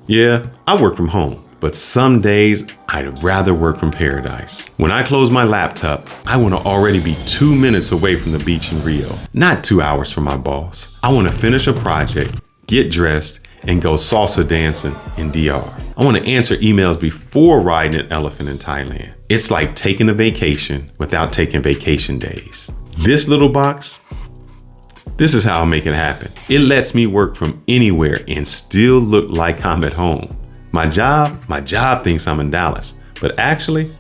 Yeah, I work from home, but some days I'd rather work from paradise. When I close my laptop, I want to already be 2 minutes away from the beach in Rio, not 2 hours from my boss. I want to finish a project, get dressed, and go salsa dancing in DR. I want to answer emails before riding an elephant in Thailand. It's like taking a vacation without taking vacation days. This little box, this is how I make it happen. It lets me work from anywhere and still look like I'm at home. My job thinks I'm in Dallas, but actually,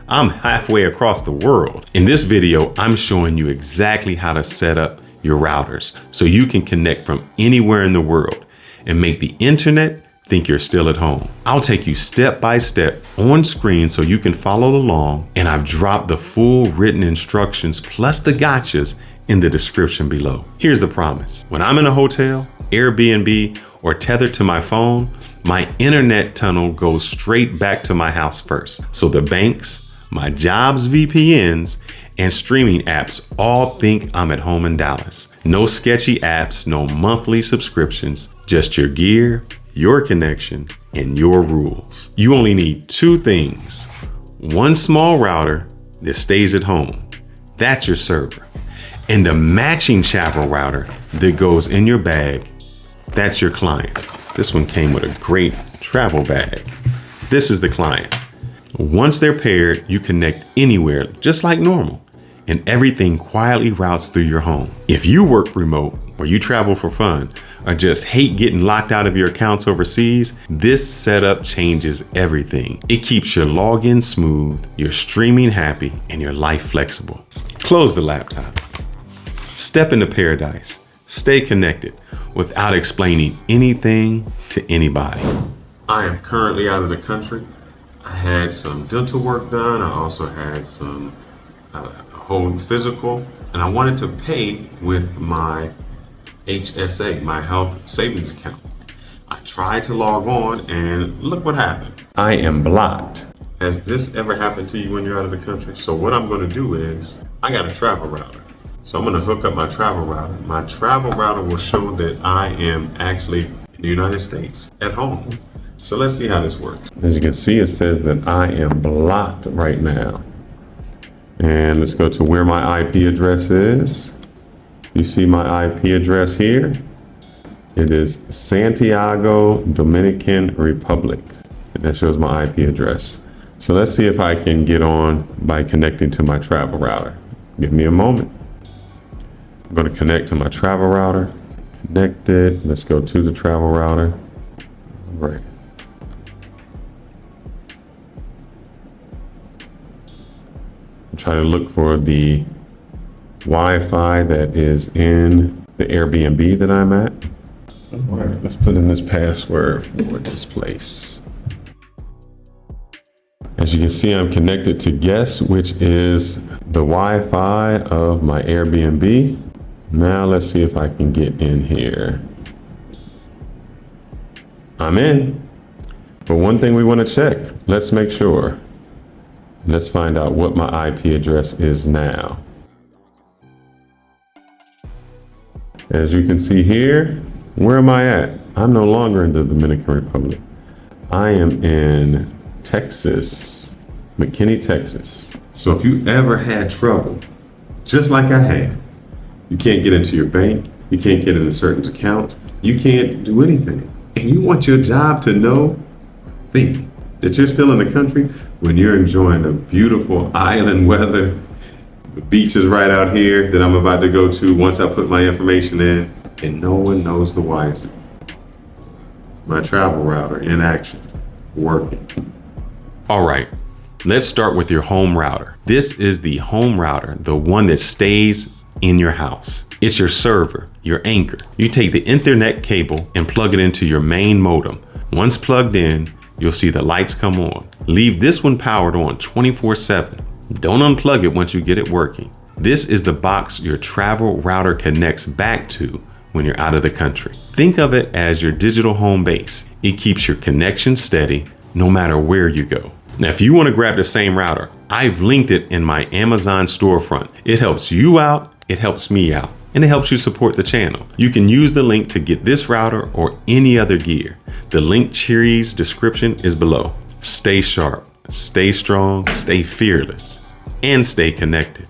I'm halfway across the world. In this video, I'm showing you exactly how to set up your routers so you can connect from anywhere in the world and make the internet think you're still at home. I'll take you step by step on screen so you can follow along, and I've dropped the full written instructions plus the gotchas in the description below. Here's the promise. When I'm in a hotel, Airbnb, or tethered to my phone, my internet tunnel goes straight back to my house first. So the banks, my job's VPNs, and streaming apps all think I'm at home in Dallas. No sketchy apps, no monthly subscriptions, just your gear, your connection, and your rules. You only need 2 things. One small router that stays at home. That's your server. And a matching travel router that goes in your bag. That's your client. This one came with a great travel bag. This is the client. Once they're paired, you connect anywhere, just like normal, and everything quietly routes through your home. If you work remote or you travel for fun or just hate getting locked out of your accounts overseas, this setup changes everything. It keeps your login smooth, your streaming happy, and your life flexible. Close the laptop. Step into paradise. Stay connected without explaining anything to anybody. I am currently out of the country. I had some dental work done. I also had some whole physical, and I wanted to pay with my HSA, my health savings account. I tried to log on and look what happened. I am blocked. Has this ever happened to you when you're out of the country? So what I'm gonna do is, I got a travel router. So I'm gonna hook up my travel router. My travel router will show that I am actually in the United States at home. So let's see how this works. As you can see, it says that I am blocked right now. And let's go to where my IP address is. You see my IP address here? It is Santiago, Dominican Republic. And that shows my IP address. So let's see if I can get on by connecting to my travel router. Give me a moment. I'm going to connect to my travel router. Connected. Let's go to the travel router. All right. Try to look for the Wi-Fi that is in the Airbnb that I'm at. All right, let's put in this password for this place. As you can see, I'm connected to Guest, which is the Wi-Fi of my Airbnb. Now let's see if I can get in here. I'm in. But one thing we want to check, let's make sure. Let's find out what my IP address is now. As you can see here, where am I at? I'm no longer in the Dominican Republic. I am in Texas, McKinney, Texas. So if you ever had trouble, just like I had, you can't get into your bank, you can't get into certain accounts, you can't do anything. And you want your job to think that you're still in the country when you're enjoying the beautiful island weather. The beach is right out here that I'm about to go to once I put my information in, and no one knows the wiser. My travel router in action, working. All right, let's start with your home router. This is the home router, the one that stays in your house. It's your server, your anchor. You take the internet cable and plug it into your main modem. Once plugged in, you'll see the lights come on. Leave this one powered on 24/7. Don't unplug it once you get it working. This is the box your travel router connects back to when you're out of the country. Think of it as your digital home base. It keeps your connection steady no matter where you go. Now, if you want to grab the same router, I've linked it in my Amazon storefront. It helps you out, it helps me out. and it helps you support the channel. You can use the link to get this router or any other gear. The link tree's description is below. Stay sharp, stay strong, stay fearless, and stay connected.